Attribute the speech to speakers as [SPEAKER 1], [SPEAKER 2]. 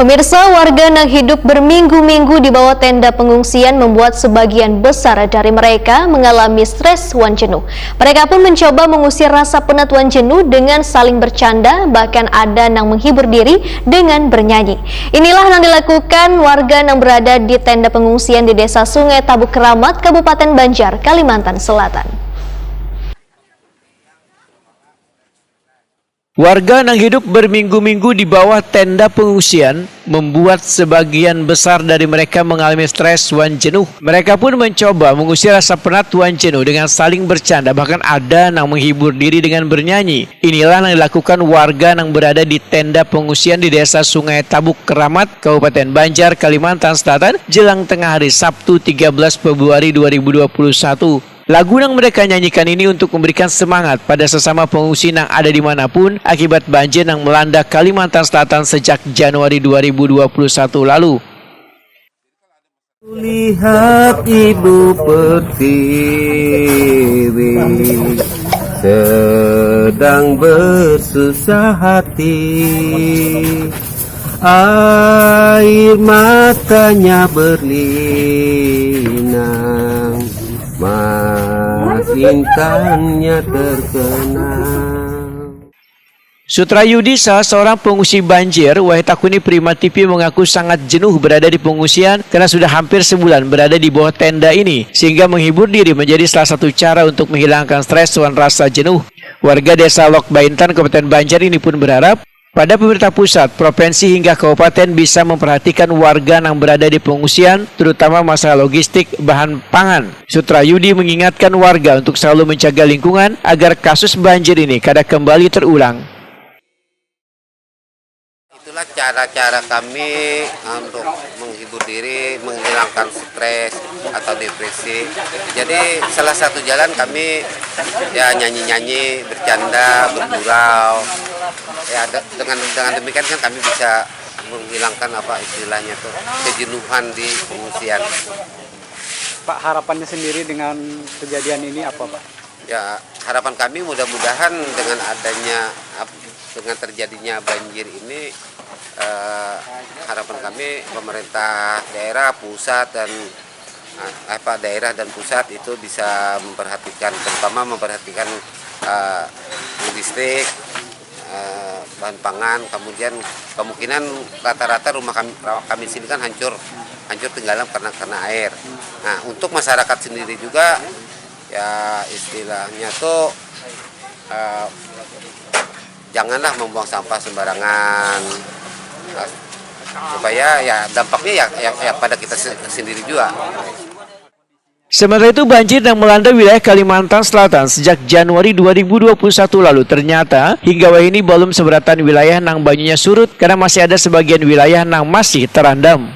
[SPEAKER 1] Pemirsa, warga yang hidup berminggu-minggu di bawah tenda pengungsian membuat sebagian besar dari mereka mengalami stres wan jenuh. Mereka pun mencoba mengusir rasa penat wan jenuh dengan saling bercanda, bahkan ada yang menghibur diri dengan bernyanyi. Inilah yang dilakukan warga yang berada di tenda pengungsian di Desa Sungai Tabuk Keramat, Kabupaten Banjar, Kalimantan Selatan.
[SPEAKER 2] Warga yang hidup berminggu-minggu di bawah tenda pengungsian membuat sebagian besar dari mereka mengalami stres wan jenuh. Mereka pun mencoba mengusir rasa penat wan jenuh dengan saling bercanda, bahkan ada yang menghibur diri dengan bernyanyi. Inilah yang dilakukan warga yang berada di tenda pengungsian di Desa Sungai Tabuk Keramat, Kabupaten Banjar, Kalimantan Selatan, jelang tengah hari Sabtu 13 Februari 2021. Lagu yang mereka nyanyikan ini untuk memberikan semangat pada sesama pengungsi yang ada dimanapun akibat banjir yang melanda Kalimantan Selatan sejak Januari 2021 lalu.
[SPEAKER 3] Lihat ibu pertiwi sedang bersusah hati, air matanya berlinang, intannya terkenang.
[SPEAKER 2] Sutrayudi, salah seorang pengungsi banjir, Wahitakuni Prima TV, mengaku sangat jenuh berada di pengungsian karena sudah hampir sebulan berada di bawah tenda ini, sehingga menghibur diri menjadi salah satu cara untuk menghilangkan stres dan rasa jenuh. Warga Desa Lok Baintan, Kabupaten Banjar ini pun berharap pada pemerintah pusat, provinsi hingga kabupaten bisa memperhatikan warga yang berada di pengungsian, terutama masalah logistik bahan pangan. Sutrayudi mengingatkan warga untuk selalu menjaga lingkungan agar kasus banjir ini kada kembali terulang.
[SPEAKER 4] Itulah cara-cara kami untuk menghibur diri, menghilangkan stres atau depresi. Jadi salah satu jalan kami ya nyanyi-nyanyi, bercanda, bergurau. Ya dengan demikian kan kami bisa menghilangkan istilahnya tuh kejenuhan di pengungsian.
[SPEAKER 5] Pak, harapannya sendiri dengan kejadian ini apa, Pak?
[SPEAKER 4] Ya, harapan kami mudah-mudahan dengan terjadinya banjir ini, harapan kami pemerintah daerah, pusat dan daerah dan pusat itu bisa memperhatikan, terutama memperhatikan logistik, bahan pangan. Kemudian kemungkinan rata-rata rumah kami sini kan hancur tenggelam karena air. Nah, untuk masyarakat sendiri juga ya istilahnya tuh janganlah membuang sampah sembarangan, supaya ya dampaknya ya pada kita sendiri juga.
[SPEAKER 2] Sementara itu, banjir yang melanda wilayah Kalimantan Selatan sejak Januari 2021 lalu ternyata hingga ini belum seberatan wilayah yang banyunya surut karena masih ada sebagian wilayah yang masih terendam.